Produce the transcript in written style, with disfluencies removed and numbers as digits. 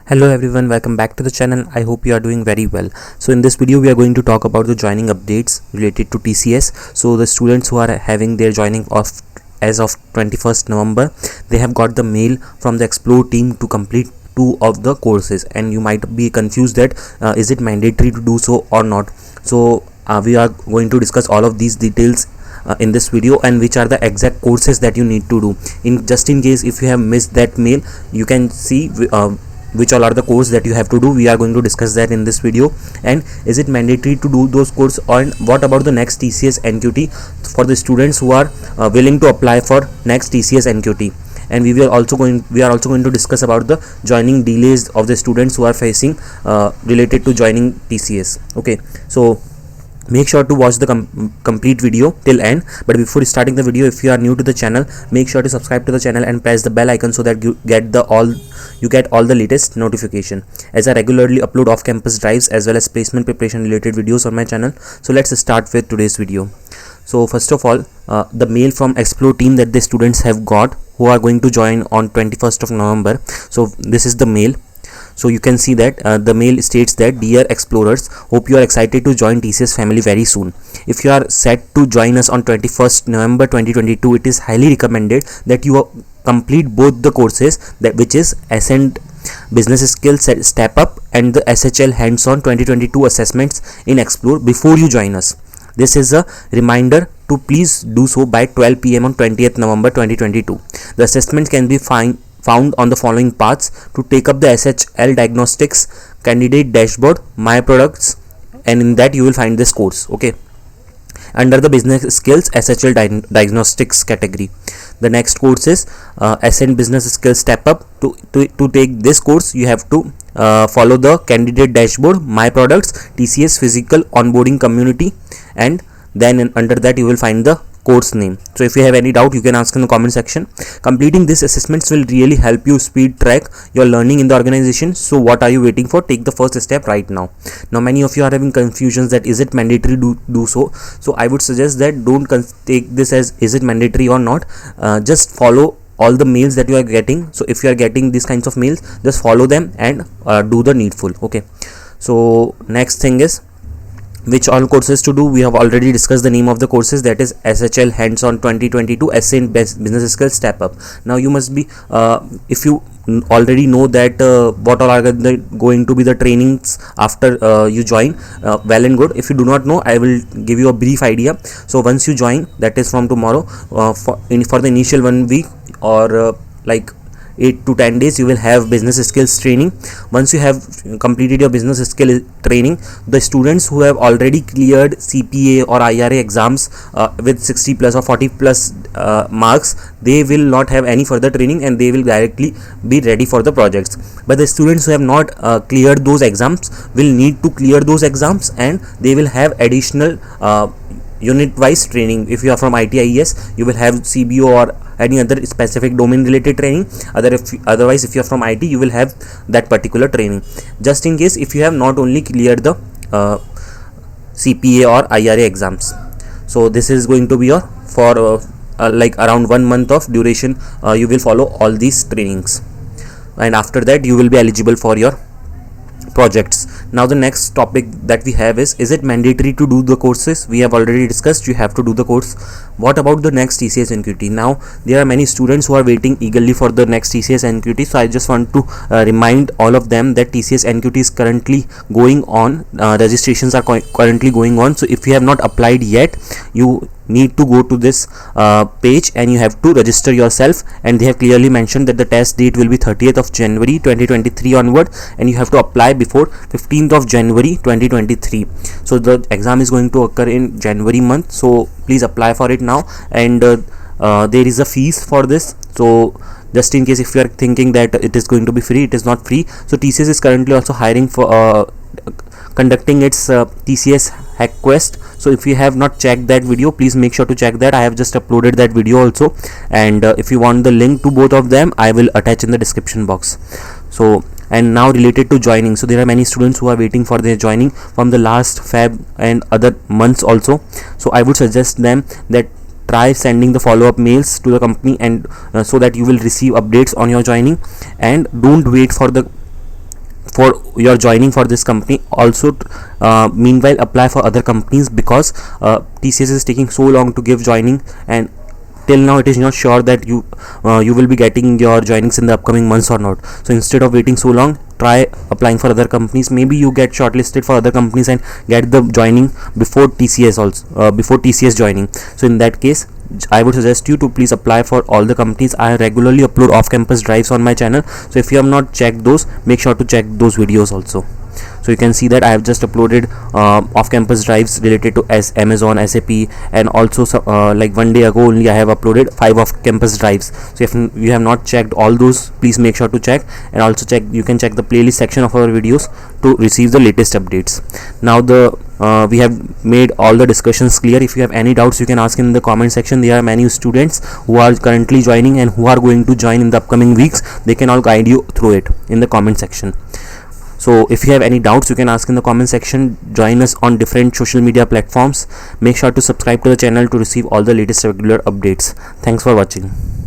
Hello everyone, welcome back to the channel. I hope you are doing very well. So in this video we are going to talk about the joining updates related to TCS. So the students who are having their joining of as of 21st November, they have got the mail from the Explore team to complete two of the courses, and you might be confused that is it mandatory to do so or not. So we are going to discuss all of these details in this video, and which are the exact courses that you need to do. In case if you have missed that mail, you can see which all are the courses that you have to do. We are going to discuss that in this video. And is it mandatory to do those courses, and what about the next TCS NQT for the students who are willing to apply for next TCS NQT. And we are also going to discuss about the joining delays of the students who are facing related to joining TCS. Okay, so make sure to watch the complete video till end. But before starting the video, if you are new to the channel, make sure to subscribe to the channel and press the bell icon so that you get all the latest notification, as I regularly upload off-campus drives as well as placement preparation related videos on my channel. So let's start with today's video. So first of all, the mail from Explore team that the students have got who are going to join on 21st of November. So this is the mail. So you can see that the mail states that, dear explorers, hope you are excited to join TCS family very soon. If you are set to join us on 21st November 2022, it is highly recommended that you complete both the courses, that which is Ascent Business Skills Step Up and the SHL Hands-on 2022 assessments in Explore before you join us. This is a reminder to please do so by 12 PM on 20th November 2022. The assessments can be found on the following paths to take up the SHL Diagnostics Candidate Dashboard, My Products, and in that you will find this course. Okay, under the Business Skills SHL Diagnostics category. The next course is Ascent Business Skills Step Up. To take this course, you have to follow the Candidate Dashboard, My Products, TCS Physical Onboarding Community, and then under that you will find the course name. So if you have any doubt, you can ask in the comment section. Completing these assessments will really help you speed track your learning in the organization. So what are you waiting for? Take the first step right now. Now many of you are having confusions that is it mandatory to do so. So I would suggest that don't take this as is it mandatory or not. Just follow all the mails that you are getting. So if you are getting these kinds of mails, just follow them and do the needful. Okay, so next thing is which all courses to do. We have already discussed the name of the courses, that is SHL Hands-on 2022 Ascent Business Skills Step Up. Now you must be if you already know that what all are going to be the trainings after you join, well and good. If you do not know, I will give you a brief idea. So once you join, that is from tomorrow, for the initial 1 week or like 8 to 10 days, you will have business skills training. Once you have completed your business skill training, the students who have already cleared CPA or IRA exams with 60 plus or 40 plus marks, they will not have any further training and they will directly be ready for the projects. But the students who have not cleared those exams will need to clear those exams, and they will have additional unit wise training. If you are from ITIES, you will have CBO or any other specific domain related training. Otherwise if you are from IT, you will have that particular training, just in case if you have not only cleared the CPA or IRA exams. So this is going to be your for like around 1 month of duration. You will follow all these trainings, and after that you will be eligible for your projects. Now the next topic that we have is it mandatory to do the courses? We have already discussed you have to do the course. What about the next TCS NQT? Now there are many students who are waiting eagerly for the next TCS NQT. So I just want to remind all of them that TCS NQT is currently going on. Registrations are currently going on. So if you have not applied yet, you need to go to this page and you have to register yourself, and they have clearly mentioned that the test date will be 30th of January 2023 onward, and you have to apply before 15th of January 2023. So the exam is going to occur in January month, so please apply for it now. And there is a fees for this, so just in case if you are thinking that it is going to be free, it is not free. So TCS is currently also hiring for conducting its TCS Hack Quest. So if you have not checked that video, please make sure to check that. I have just uploaded that video also, and if you want the link to both of them, I will attach in the description box. So, and now related to joining, so there are many students who are waiting for their joining from the last Feb and other months also. So I would suggest them that try sending the follow-up mails to the company, and so that you will receive updates on your joining, and don't wait for the for your joining for this company. Also meanwhile apply for other companies, because TCS is taking so long to give joining, and till now it is not sure that you will be getting your joinings in the upcoming months or not. So instead of waiting so long, try applying for other companies. Maybe you get shortlisted for other companies and get the joining before TCS also, before TCS joining. So in that case, I would suggest you to please apply for all the companies. I regularly upload off-campus drives on my channel, so if you have not checked those, make sure to check those videos also. So you can see that I have just uploaded off-campus drives related to Amazon, SAP, and also like one day ago only I have uploaded 5 off-campus drives. So if you have not checked all those, please make sure to check, and also you can check the playlist section of our videos to receive the latest updates. Now we have made all the discussions clear. If you have any doubts, you can ask in the comment section. There are many students who are currently joining and who are going to join in the upcoming weeks. They can all guide you through it in the comment section. So if you have any doubts, you can ask in the comment section. Join us on different social media platforms. Make sure to subscribe to the channel to receive all the latest regular updates. Thanks for watching.